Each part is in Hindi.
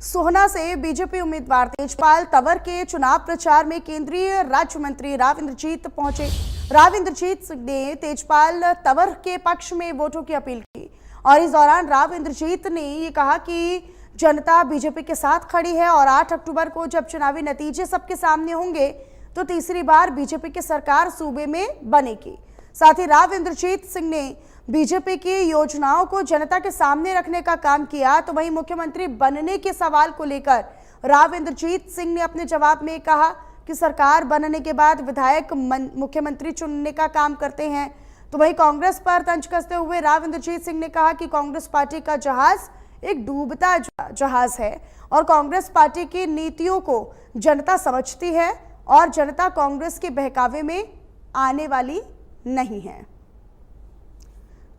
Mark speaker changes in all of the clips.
Speaker 1: सोहना से बीजेपी उम्मीदवार तेजपाल तंवर के चुनाव प्रचार में केंद्रीय राज्य मंत्री राव इंद्रजीत पहुंचे। राव इंद्रजीत सिंह ने तेजपाल तंवर के पक्ष में वोटों की अपील की और इस दौरान राव इंद्रजीत ने ये कहा कि जनता बीजेपी के साथ खड़ी है और 8 अक्टूबर को जब चुनावी नतीजे सबके सामने होंगे तो तीसरी बार बीजेपी की सरकार सूबे में बनेगी। साथ ही राव इंद्रजीत सिंह ने बीजेपी की योजनाओं को जनता के सामने रखने का काम किया। तो वहीं मुख्यमंत्री बनने के सवाल को लेकर राव इंद्रजीत सिंह ने अपने जवाब में कहा कि सरकार बनने के बाद विधायक मुख्यमंत्री चुनने का काम करते हैं। तो वहीं कांग्रेस पर तंज कसते हुए राव इंद्रजीत सिंह ने कहा कि कांग्रेस पार्टी का जहाज एक डूबता जहाज है और कांग्रेस पार्टी की नीतियों को जनता समझती है और जनता कांग्रेस के बहकावे में आने वाली नहीं है।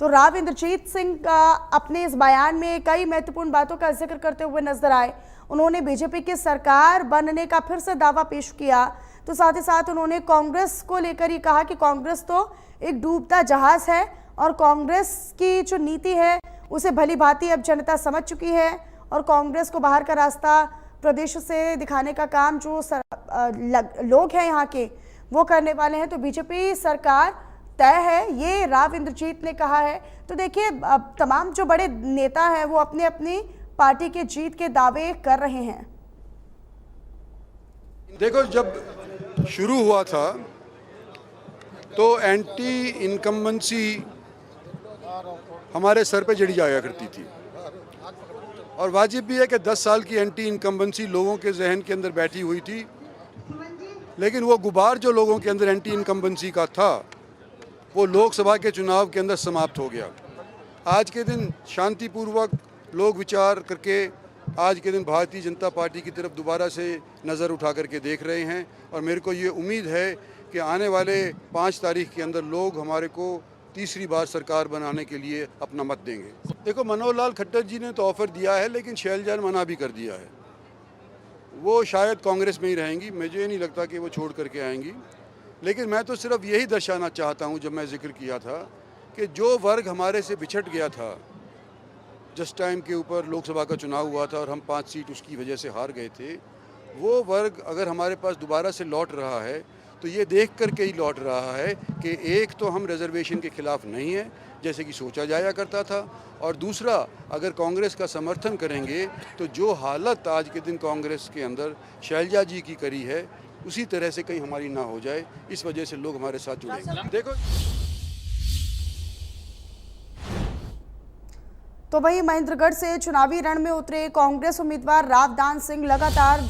Speaker 1: तो राव इंद्रजीत सिंह का अपने इस बयान में कई महत्वपूर्ण बातों का जिक्र करते हुए नजर आए। उन्होंने बीजेपी की सरकार बनने का फिर से दावा पेश किया। तो साथ ही साथ उन्होंने कांग्रेस को लेकर ही कहा कि कांग्रेस तो एक डूबता जहाज है और कांग्रेस की जो नीति है उसे भली भांति अब जनता समझ चुकी है और कांग्रेस को बाहर का रास्ता प्रदेश से दिखाने का काम जो लोग हैं यहाँ के वो करने वाले हैं। तो बीजेपी सरकार तय है, ये राव इंद्रजीत ने कहा है। तो देखिए तमाम जो बड़े नेता हैं वो अपने अपनी पार्टी के जीत के दावे कर रहे हैं।
Speaker 2: देखो, जब शुरू हुआ था तो एंटी इनकम्बेंसी हमारे सर पे जड़ी जाया करती थी और वाजिब भी है कि 10 साल की एंटी इनकम्बेंसी लोगों के जहन के अंदर बैठी हुई थी, लेकिन वो गुबार जो लोगों के अंदर एंटी इनकम्बेंसी का था वो लोकसभा के चुनाव के अंदर समाप्त हो गया। आज के दिन शांतिपूर्वक लोग विचार करके आज के दिन भारतीय जनता पार्टी की तरफ दोबारा से नज़र उठा करके देख रहे हैं और मेरे को ये उम्मीद है कि आने वाले 5 तारीख के अंदर लोग हमारे को तीसरी बार सरकार बनाने के लिए अपना मत देंगे। देखो, मनोहर लाल खट्टर जी ने तो ऑफ़र दिया है लेकिन शैलजा ने मना भी कर दिया है। वो शायद कांग्रेस में ही रहेंगी, मुझे नहीं लगता कि वो छोड़ करके आएंगी। लेकिन मैं तो सिर्फ यही दर्शाना चाहता हूं, जब मैं जिक्र किया था कि जो वर्ग हमारे से बिछट गया था जिस टाइम के ऊपर लोकसभा का चुनाव हुआ था और हम 5 सीट उसकी वजह से हार गए थे, वो वर्ग अगर हमारे पास दोबारा से लौट रहा है तो ये देख कर के ही लौट रहा है कि एक तो हम रिजर्वेशन के खिलाफ नहीं है जैसे कि सोचा जाया करता था, और दूसरा अगर कांग्रेस का समर्थन करेंगे तो जो हालत आज के दिन कांग्रेस के अंदर शैलजा जी की करी है उसी तरह से कहीं हमारी ना हो जाए, इस वजह से लोग हमारे साथ जुड़ेंगे। देखो,
Speaker 1: तो वहीं महेंद्रगढ़ से चुनावी रण में उतरे कांग्रेस उम्मीदवार राव दान सिंह लगातार